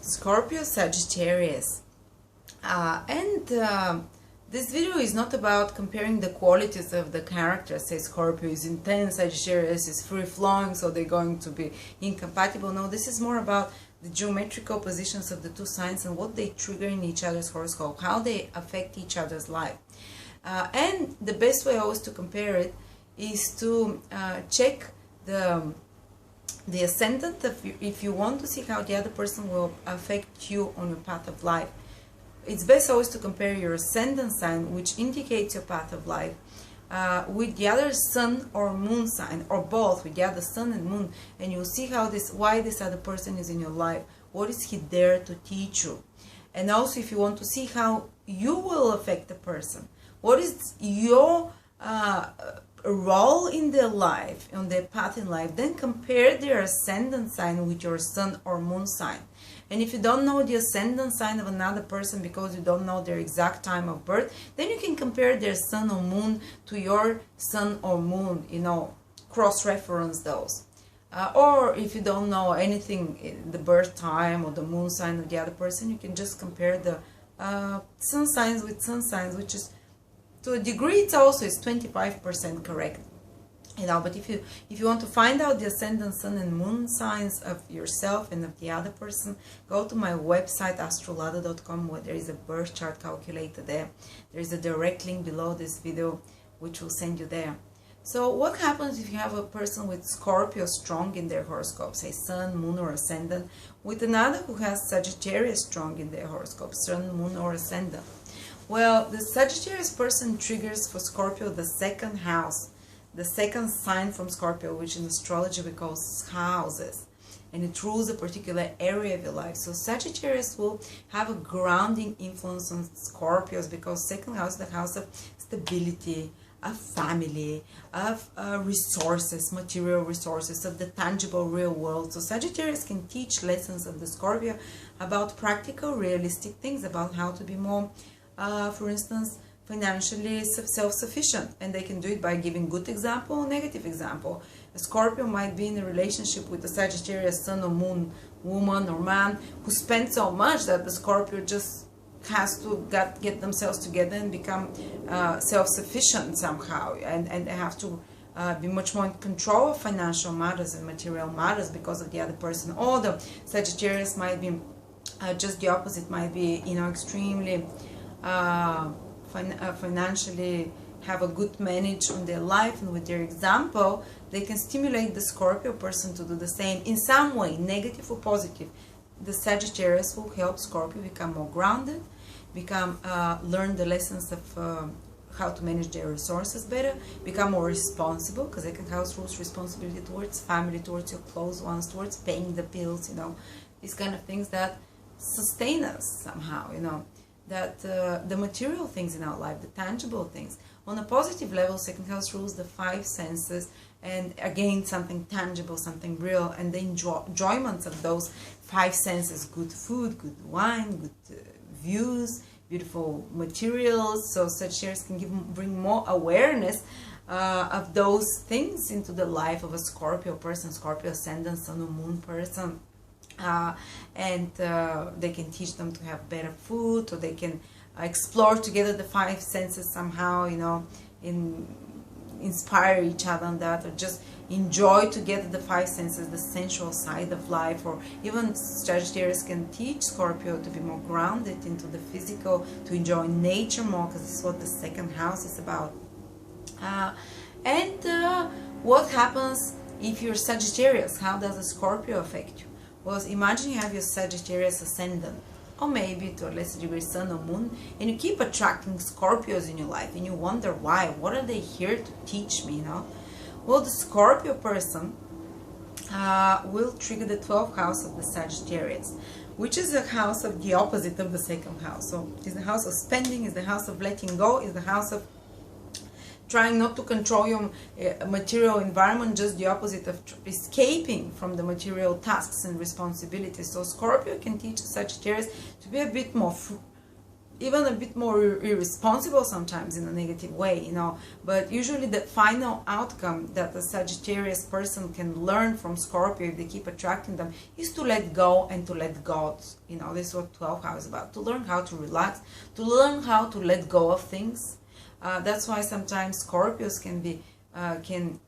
Scorpio Sagittarius. This video is not about comparing the qualities of the characters. Say Scorpio is intense, Sagittarius is free-flowing, so they're going to be incompatible. No, this is more about the geometrical positions of the two signs and what they trigger in each other's horoscope, how they affect each other's life. And the best way always to compare it is to check the ascendant if you want to see how the other person will affect you on your path of life. It's best always to compare your ascendant sign, which indicates your path of life, with the other sun or moon sign, or both, with the other sun and moon, and you'll see why this other person is in your life. What is he there to teach you? And also, if you want to see how you will affect the person, what is your role in their life, on their path in life, then compare their ascendant sign with your sun or moon sign. And if you don't know the ascendant sign of another person because you don't know their exact time of birth, then you can compare their sun or moon to your sun or moon, cross-reference those. Or if you don't know anything, the birth time or the moon sign of the other person, you can just compare the sun signs with sun signs, which is, to a degree, it's also is 25% correct. But if you want to find out the ascendant sun and moon signs of yourself and of the other person, go to my website astrolada.com, where there is a birth chart calculator there. There is a direct link below this video which will send you there. So what happens if you have a person with Scorpio strong in their horoscope, say sun, moon or ascendant, with another who has Sagittarius strong in their horoscope, sun, moon or ascendant? Well, the Sagittarius person triggers for Scorpio the second house, the second sign from Scorpio, which in astrology we call houses, and it rules a particular area of your life. So Sagittarius will have a grounding influence on Scorpios because second house is the house of stability, of family, of resources, material resources, of the tangible real world. So Sagittarius can teach lessons of the Scorpio about practical, realistic things, about how to be more, for instance, financially self-sufficient, and they can do it by giving good example or negative example. A Scorpio might be in a relationship with a Sagittarius sun or moon woman or man who spends so much that the Scorpio just has to get themselves together and become self-sufficient somehow, and they have to be much more in control of financial matters and material matters because of the other person. Or the Sagittarius might be just the opposite, might be extremely financially have a good manage on their life, and with their example they can stimulate the Scorpio person to do the same in some way, negative or positive. The Sagittarius will help Scorpio become more grounded, learn the lessons of how to manage their resources better, become more responsible, because second house rules responsibility towards family, towards your close ones, towards paying the bills, these kind of things that sustain us somehow, that the material things in our life, the tangible things. On a positive level, second house rules the five senses, and again, something tangible, something real, and the enjoyments of those five senses: good food, good wine, good views, beautiful materials. So Sagittarius can bring more awareness of those things into the life of a Scorpio person, Scorpio ascendant, sun or moon person. They can teach them to have better food, or they can explore together the five senses somehow, inspire each other on that, or just enjoy together the five senses, the sensual side of life. Or even Sagittarius can teach Scorpio to be more grounded into the physical, to enjoy nature more, because this is what the second house is about. What happens if you're Sagittarius? How does a Scorpio affect you? Well, imagine you have your Sagittarius ascendant, or maybe to a lesser degree sun or moon, and you keep attracting Scorpios in your life, and you wonder why. What are they here to teach me, Well, the Scorpio person will trigger the 12th house of the Sagittarius, which is the house of the opposite of the second house. So it's the house of spending, is the house of letting go, is the house of trying not to control your material environment, just the opposite of escaping from the material tasks and responsibilities. So Scorpio can teach Sagittarius to be a bit more even a bit more irresponsible sometimes in a negative way, you know. But usually the final outcome that the Sagittarius person can learn from Scorpio, if they keep attracting them, is to let go and to let go. You know, this is what 12th house is about. To learn how to relax, to learn how to let go of things. That's why sometimes Scorpios can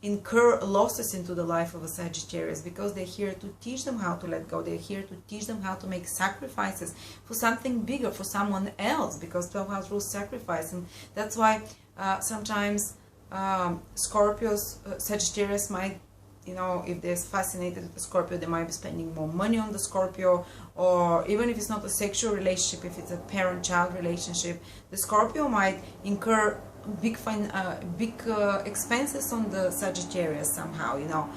incur losses into the life of a Sagittarius, because they're here to teach them how to let go. They're here to teach them how to make sacrifices for something bigger, for someone else, because 12th house rules sacrifice. And that's why sometimes Scorpios, Sagittarius might, you know, if they're fascinated with the Scorpio, they might be spending more money on the Scorpio, or even if it's not a sexual relationship, if it's a parent-child relationship, the Scorpio might incur big expenses on the Sagittarius somehow, you know,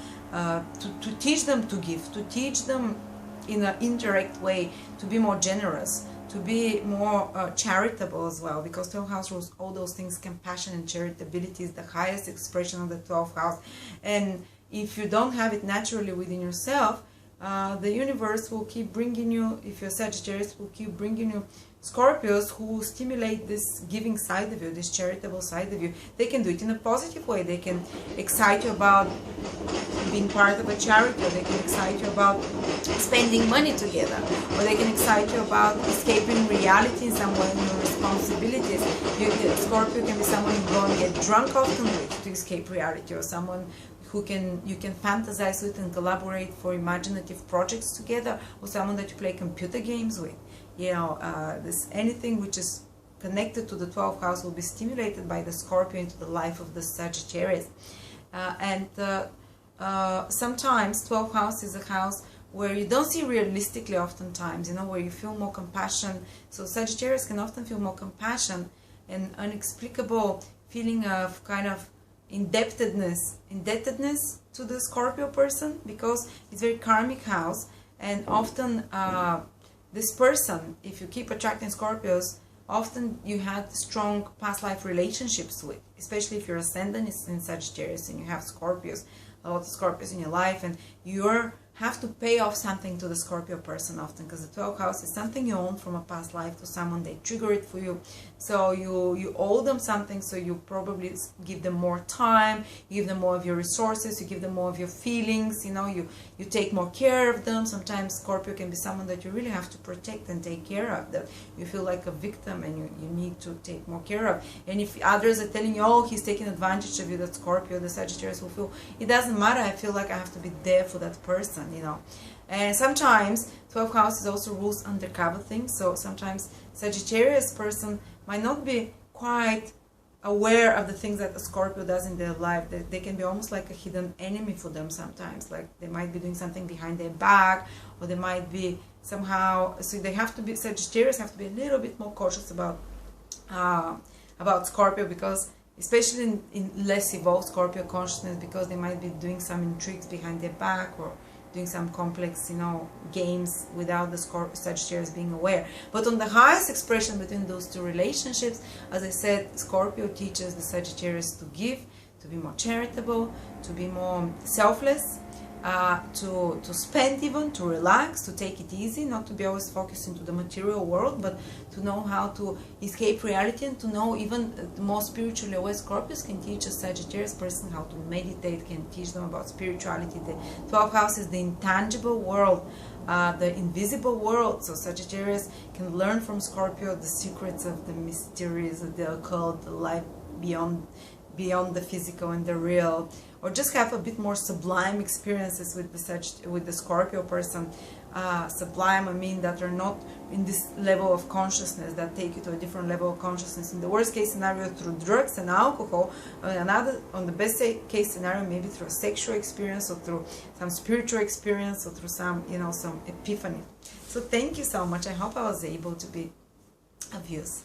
to teach them to give, to teach them in an indirect way to be more generous, to be more charitable as well, because 12th house rules all those things. Compassion and charitability is the highest expression of the 12th house. And if you don't have it naturally within yourself, the universe will keep bringing you, if you're Sagittarius, will keep bringing you Scorpios who stimulate this giving side of you, this charitable side of you. They can do it in a positive way. They can excite you about being part of a charity, or they can excite you about spending money together, or they can excite you about escaping reality in some way, your responsibilities. Scorpio can be someone you go and get drunk often with to escape reality, or someone who you can fantasize with and collaborate for imaginative projects together, or someone that you play computer games with. You know, anything which is connected to the 12th house will be stimulated by the Scorpio into the life of the Sagittarius. Sometimes 12th house is a house where you don't see realistically oftentimes, you know, where you feel more compassion. So Sagittarius can often feel more compassion and inexplicable feeling of kind of indebtedness to the Scorpio person, because it's very karmic house. And often this person, if you keep attracting Scorpios, often you had strong past life relationships with, especially if your ascendant is in Sagittarius and you have Scorpios, a lot of Scorpios in your life, and you have to pay off something to the Scorpio person often, because the 12th house is something you own from a past life to someone. They trigger it for you, so you owe them something, so you probably give them more time, you give them more of your resources, you give them more of your feelings, you know, you take more care of them. Sometimes Scorpio can be someone that you really have to protect and take care of, that you feel like a victim and you need to take more care of. And if others are telling you, oh, he's taking advantage of you, that Scorpio, the Sagittarius will feel, it doesn't matter, I feel like I have to be there for that person, you know. And sometimes 12th house is also rules undercover things, so sometimes Sagittarius person might not be quite aware of the things that a Scorpio does in their life. They can be almost like a hidden enemy for them sometimes, like they might be doing something behind their back, or they might be somehow, so they have to be, Sagittarius have to be a little bit more cautious about Scorpio, because especially in less evolved Scorpio consciousness, because they might be doing some intrigues behind their back, or doing some complex, you know, games without the Sagittarius being aware. But on the highest expression between those two relationships, as I said, Scorpio teaches the Sagittarius to give, to be more charitable, to be more selfless, to spend even, to relax, to take it easy, not to be always focused into the material world, but to know how to escape reality, and to know even the more spiritually aware Scorpios can teach a Sagittarius person how to meditate, can teach them about spirituality. The 12th house is the intangible world, the invisible world, so Sagittarius can learn from Scorpio the secrets of the mysterious, the occult, the life beyond the physical and the real, or just have a bit more sublime experiences with the Scorpio person. Sublime, I mean, that are not in this level of consciousness, that take you to a different level of consciousness. In the worst case scenario, through drugs and alcohol. On the best case scenario, maybe through a sexual experience, or through some spiritual experience, or through some, you know, some epiphany. So thank you so much. I hope I was able to be of use.